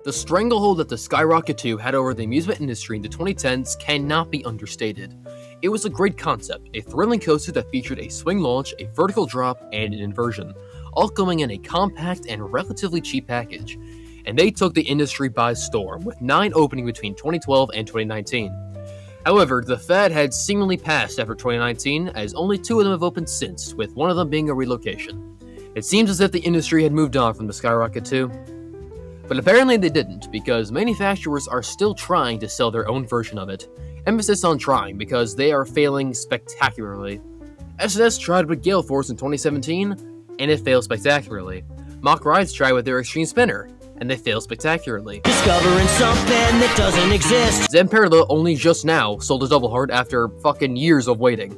The stranglehold that the Skyrocket 2 had over the amusement industry in the 2010s cannot be understated. It was a great concept, a thrilling coaster that featured a swing launch, a vertical drop, and an inversion, all coming in a compact and relatively cheap package. And they took the industry by storm, with 9 opening between 2012 and 2019. However, the fad had seemingly passed after 2019, as only 2 of them have opened since, with one of them being a relocation. It seems as if the industry had moved on from the Skyrocket 2. But apparently they didn't, because manufacturers are still trying to sell their own version of it. Emphasis on trying, because they are failing spectacularly. S&S tried with Gale Force in 2017, and it failed spectacularly. Mock Rides tried with their Extreme Spinner, and they failed spectacularly. Discovering something that doesn't exist. Zamperla only just now sold a double hard after fucking years of waiting.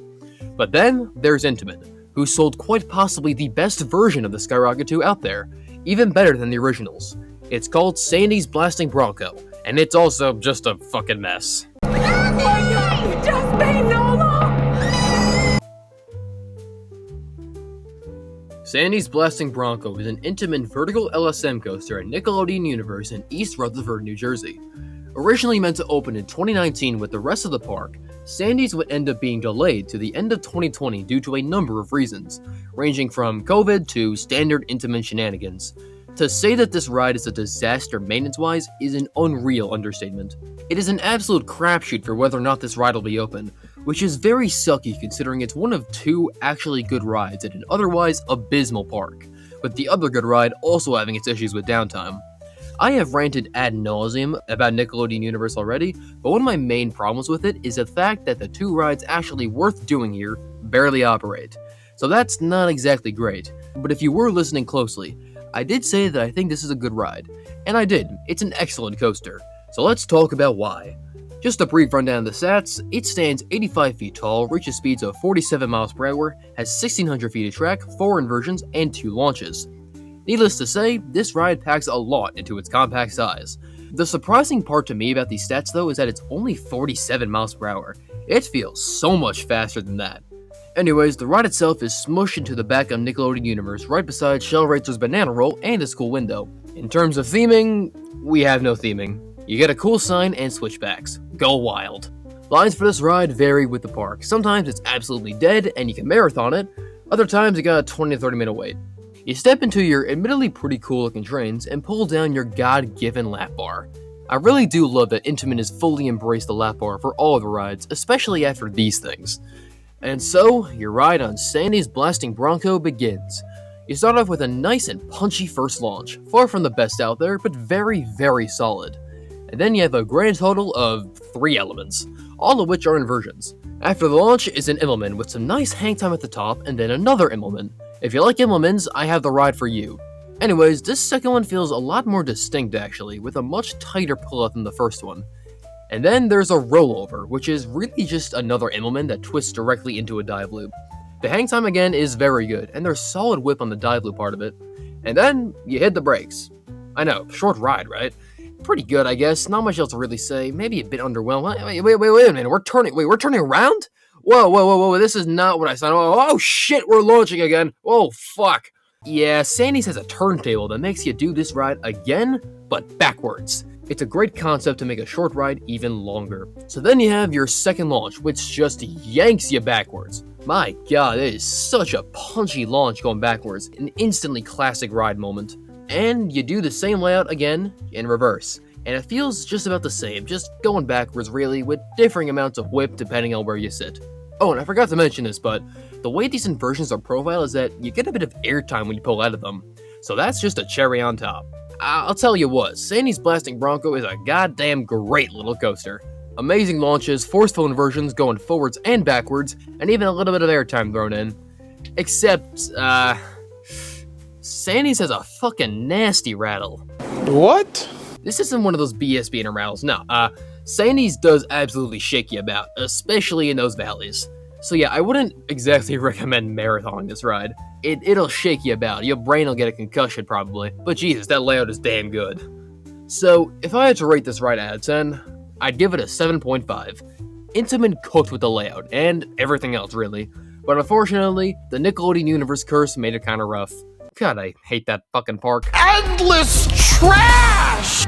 But then, there's Intamin, who sold quite possibly the best version of the Skyrocket 2 out there, even better than the originals. It's called Sandy's Blasting Bronco, and it's also just a fucking mess. Sandy's Blasting Bronco is an Intamin Vertical LSM Coaster at Nickelodeon Universe in East Rutherford, New Jersey. Originally meant to open in 2019 with the rest of the park, Sandy's would end up being delayed to the end of 2020 due to a number of reasons, ranging from COVID to standard Intamin shenanigans. To say that this ride is a disaster maintenance-wise is an unreal understatement. It is an absolute crapshoot for whether or not this ride will be open, which is very sucky considering it's one of 2 actually good rides at an otherwise abysmal park, with the other good ride also having its issues with downtime. I have ranted ad nauseum about Nickelodeon Universe already, but one of my main problems with it is the fact that the 2 rides actually worth doing here barely operate. So that's not exactly great, but if you were listening closely, I did say that I think this is a good ride, and I did. It's an excellent coaster. So let's talk about why. Just a brief rundown of the stats: it stands 85 feet tall, reaches speeds of 47 miles per hour, has 1,600 feet of track, 4 inversions, and 2 launches. Needless to say, this ride packs a lot into its compact size. The surprising part to me about these stats though is that it's only 47 miles per hour. It feels so much faster than that. Anyways, the ride itself is smushed into the back of Nickelodeon Universe right beside Shell Racer's Banana Roll and a school window. In terms of theming, we have no theming. You get a cool sign and switchbacks. Go wild. Lines for this ride vary with the park. Sometimes it's absolutely dead and you can marathon it, other times you got a 20 to 30 minute wait. You step into your admittedly pretty cool looking trains and pull down your God-given lap bar. I really do love that Intamin has fully embraced the lap bar for all of the rides, especially after these things. And so, your ride on Sandy's Blasting Bronco begins. You start off with a nice and punchy first launch, far from the best out there, but very, very solid. And then you have a grand total of 3 elements, all of which are inversions. After the launch is an Immelman with some nice hang time at the top, and then another Immelman. If you like Immelmans, I have the ride for you. Anyways, this second one feels a lot more distinct actually, with a much tighter pull-out than the first one. And then there's a rollover, which is really just another Immelman that twists directly into a dive loop. The hang time again is very good, and there's solid whip on the dive loop part of it. And then, you hit the brakes. I know, short ride, right? Pretty good, I guess. Not much else to really say. Maybe a bit underwhelming. Wait a minute. We're turning around? Whoa. This is not what I signed. Oh, shit, we're launching again. Oh, fuck. Yeah, Sandy's has a turntable that makes you do this ride again, but backwards. It's a great concept to make a short ride even longer. So then you have your second launch, which just yanks you backwards. My god, it is such a punchy launch going backwards, an instantly classic ride moment. And you do the same layout again in reverse, and it feels just about the same, just going backwards really, with differing amounts of whip depending on where you sit. Oh, and I forgot to mention this, but the way these inversions are profiled is that you get a bit of airtime when you pull out of them, so that's just a cherry on top. I'll tell you what, Sandy's Blasting Bronco is a goddamn great little coaster. Amazing launches, forceful inversions going forwards and backwards, and even a little bit of airtime thrown in. Except, Sandy's has a fucking nasty rattle. What? This isn't one of those BS being rattles, no. Sandy's does absolutely shake you about, especially in those valleys. So yeah, I wouldn't exactly recommend marathoning this ride. It'll shake you about, your brain will get a concussion probably, but Jesus, that layout is damn good. So, if I had to rate this ride out of 10, I'd give it a 7.5. Intamin cooked with the layout, and everything else really, but unfortunately, the Nickelodeon Universe curse made it kinda rough. God, I hate that fucking park. Endless trash!